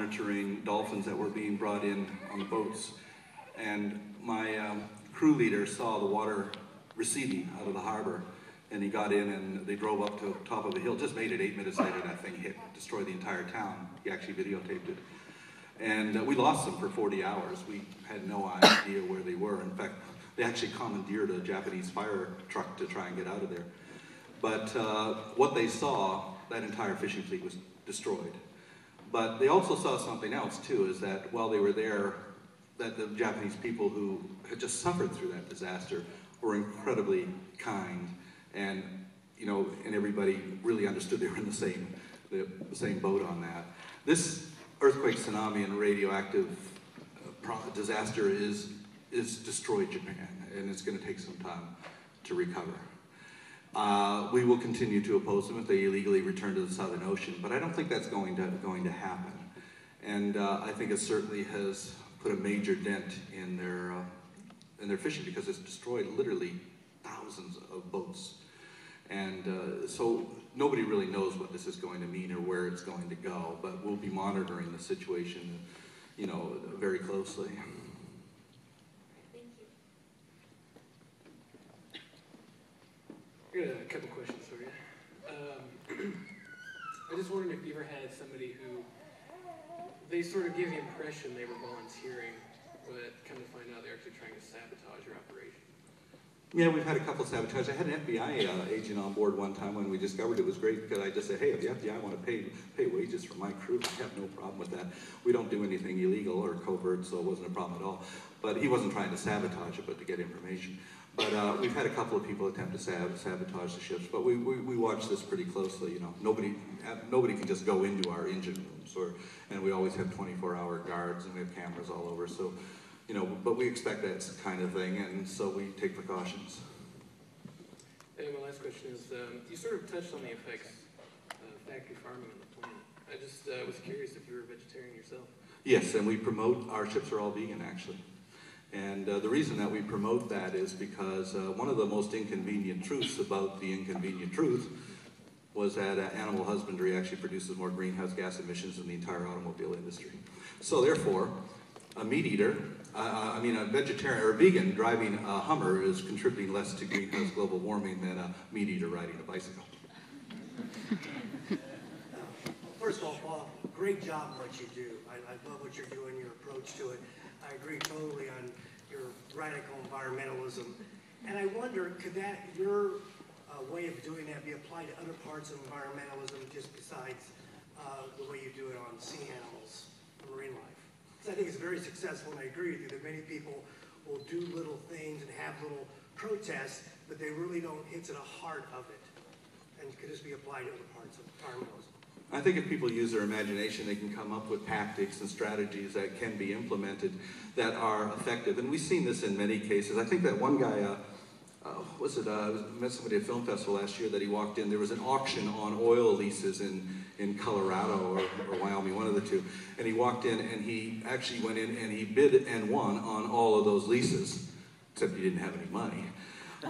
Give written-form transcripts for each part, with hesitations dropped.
monitoring dolphins that were being brought in on the boats. And my crew leader saw the water receding out of the harbor, and he got in and they drove up to the top of a hill, just made it 8 minutes later, that thing hit, destroyed the entire town. He actually videotaped it. And we lost them for 40 hours. We had no idea where they were. In fact, they actually commandeered a Japanese fire truck to try and get out of there. But what they saw, that entire fishing fleet was destroyed. But they also saw something else too, is that while they were there, that the Japanese people who had just suffered through that disaster were incredibly kind, and and everybody really understood they were in the same boat on that. This earthquake, tsunami, and radioactive disaster is destroyed Japan, and it's going to take some time to recover. We will continue to oppose them if they illegally return to the Southern Ocean, but I don't think that's going to happen. And I think it certainly has put a major dent in their fishing, because it's destroyed literally thousands of boats. And so nobody really knows what this is going to mean or where it's going to go, but we'll be monitoring the situation, very closely. I got a couple questions for you. I just wondered if you ever had somebody who, they sort of give the impression they were volunteering, but come to find out they're actually trying to sabotage your operation. Yeah, we've had a couple of sabotage. I had an FBI agent on board one time when we discovered it was great, because I just said, hey, if the FBI want to pay wages for my crew, I have no problem with that. We don't do anything illegal or covert, so it wasn't a problem at all. But he wasn't trying to sabotage it, but to get information. But we've had a couple of people attempt to sabotage the ships, but we watch this pretty closely. Nobody can just go into our engine rooms, and we always have 24-hour guards, and we have cameras all over. So, but we expect that kind of thing, and so we take precautions. And my last question is, you sort of touched on the effects of factory farming on the planet. I just was curious if you were a vegetarian yourself. Yes, and we promote, our ships are all vegan, actually. And the reason that we promote that is because one of the most inconvenient truths about the inconvenient truth was that animal husbandry actually produces more greenhouse gas emissions than the entire automobile industry. So therefore, a meat eater, a vegetarian or a vegan driving a Hummer is contributing less to greenhouse global warming than a meat eater riding a bicycle. First of all, Bob, great job in what you do. I love what you're doing, your approach to it. I agree totally on your radical environmentalism. And I wonder, could your way of doing that be applied to other parts of environmentalism, just besides the way you do it on sea animals and marine life? Because I think it's very successful, and I agree with you that many people will do little things and have little protests, but they really don't hit to the heart of it. And could this be applied to other parts of environmentalism? I think if people use their imagination, they can come up with tactics and strategies that can be implemented that are effective. And we've seen this in many cases. I think that one guy, I met somebody at a film festival last year that he walked in. There was an auction on oil leases in Colorado or Wyoming, one of the two. And he walked in and he actually went in and he bid and won on all of those leases, except he didn't have any money.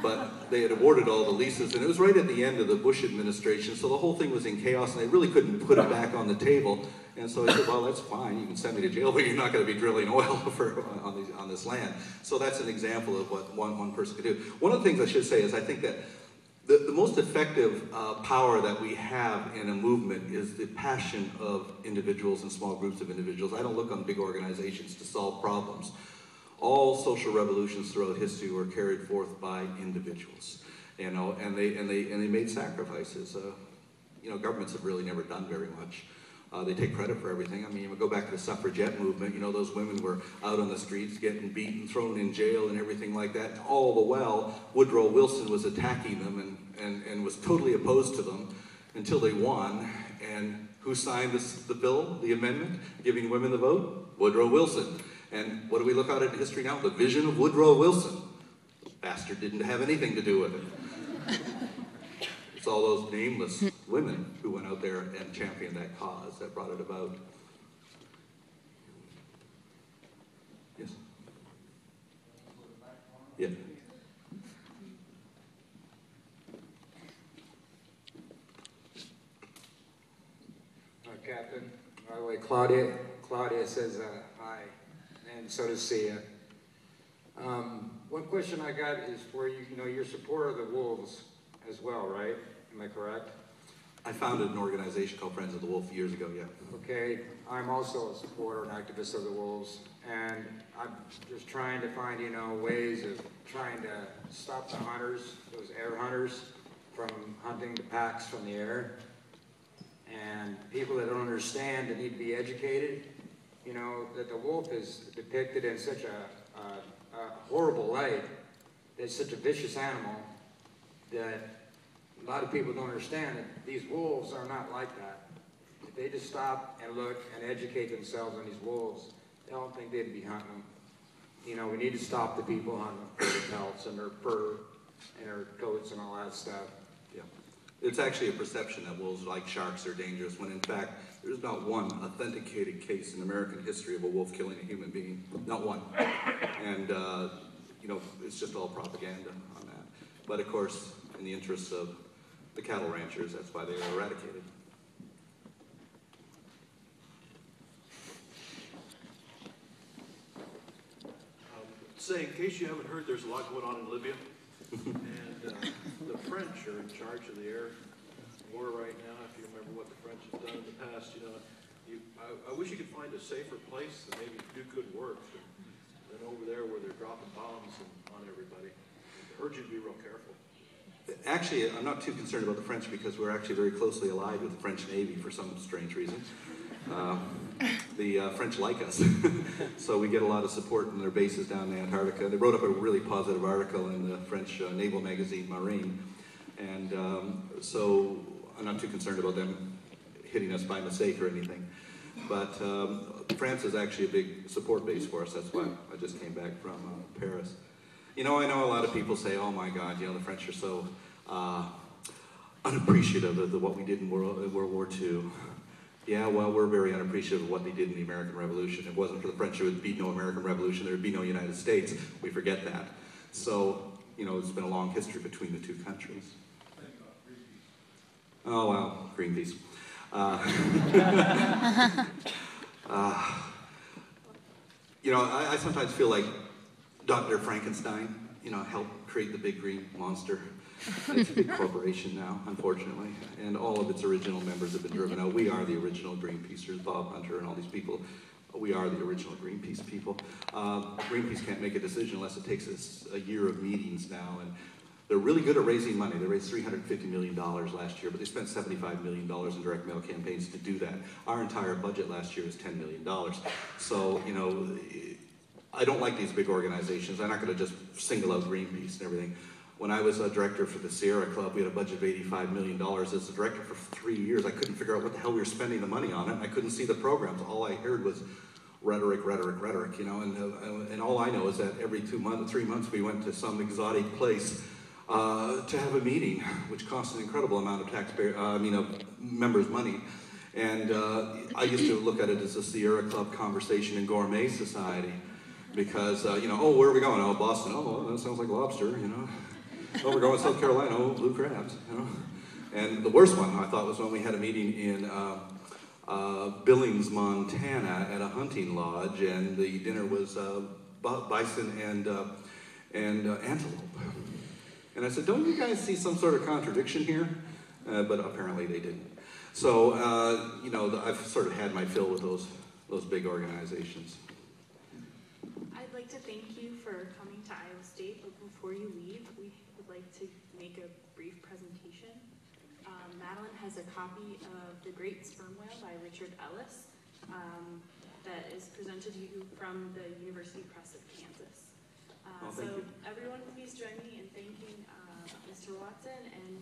But they had awarded all the leases, and it was right at the end of the Bush administration, so the whole thing was in chaos, and they really couldn't put it back on the table. And so I said, well, that's fine, you can send me to jail, but you're not going to be drilling oil on this land. So that's an example of what one person could do. One of the things I should say is I think that the most effective power that we have in a movement is the passion of individuals and small groups of individuals. I don't look on big organizations to solve problems. All social revolutions throughout history were carried forth by individuals, and they made sacrifices. Governments have really never done very much. They take credit for everything. I mean, you go back to the suffragette movement. Those women were out on the streets, getting beaten, thrown in jail, and everything like that. All the while, Woodrow Wilson was attacking them and was totally opposed to them until they won. And who signed the bill, the amendment, giving women the vote? Woodrow Wilson. And what do we look at in history now? The vision of Woodrow Wilson. The bastard didn't have anything to do with it. It's all those nameless women who went out there and championed that cause that brought it about. Yes? Yeah. Captain, by the way, Claudia Claudia says aye, and so does Sia. One question I got is for you, you're supporter of the wolves as well, right? Am I correct? I founded an organization called Friends of the Wolf years ago, yeah. Okay, I'm also a supporter and activist of the wolves, and I'm just trying to find, ways of trying to stop the hunters, those air hunters, from hunting the packs from the air. And people that don't understand, that need to be educated, that the wolf is depicted in such a horrible light. It's such a vicious animal that a lot of people don't understand that these wolves are not like that. If they just stop and look and educate themselves on these wolves, I don't think they'd be hunting them. We need to stop the people hunting them for their pelts and their fur and their coats and all that stuff. Yeah. It's actually a perception that wolves, like sharks, are dangerous, when in fact, there's not one authenticated case in American history of a wolf killing a human being. Not one. And, it's just all propaganda on that. But of course, in the interests of the cattle ranchers, that's why they were eradicated. Say, in case you haven't heard, there's a lot going on in Libya. And the French are in charge of the air war right now. If you remember what the French have done in the past, I wish you could find a safer place and maybe do good work than over there where they're dropping bombs on everybody. I urge you to be real careful. Actually, I'm not too concerned about the French because we're actually very closely allied with the French Navy for some strange reason. The French like us, so we get a lot of support in their bases down in Antarctica. They wrote up a really positive article in the French naval magazine Marine, and so I'm not too concerned about them hitting us by mistake or anything. But France is actually a big support base for us. That's why I just came back from Paris. I know a lot of people say, oh my God, the French are so unappreciative of what we did in World War II. Yeah, well, we're very unappreciative of what they did in the American Revolution. If it wasn't for the French, there would be no American Revolution, there would be no United States. We forget that. So, it's been a long history between the two countries. Oh, wow, Greenpeace. I sometimes feel like Dr. Frankenstein, helped create the big green monster. It's a big corporation now, unfortunately, and all of its original members have been driven out. We are the original Greenpeacers, Bob Hunter and all these people. We are the original Greenpeace people. Greenpeace can't make a decision unless it takes us a year of meetings now, and they're really good at raising money. They raised $350 million last year, but they spent $75 million in direct mail campaigns to do that. Our entire budget last year was $10 million. So, I don't like these big organizations. I'm not going to just single out Greenpeace and everything. When I was a director for the Sierra Club, we had a budget of $85 million. As a director for 3 years, I couldn't figure out what the hell we were spending the money on it. I couldn't see the programs. All I heard was rhetoric, and all I know is that every 3 months, we went to some exotic place to have a meeting, which cost an incredible amount of members' money. And I used to look at it as a Sierra Club conversation and gourmet society. Because, oh, where are we going? Oh, Boston. Oh, that sounds like lobster, Oh, we're going to South Carolina. Oh, blue crabs, And the worst one, I thought, was when we had a meeting in Billings, Montana at a hunting lodge, and the dinner was bison and antelope. And I said, don't you guys see some sort of contradiction here? But apparently they didn't. So, I've sort of had my fill with those big organizations. I'd like to thank you for coming to Iowa State, but before you leave, we would like to make a brief presentation. Madeline has a copy of The Great Sperm Whale by Richard Ellis that is presented to you from the University Press of Kansas. Thank you. Everyone please join me in thanking Mr. Watson and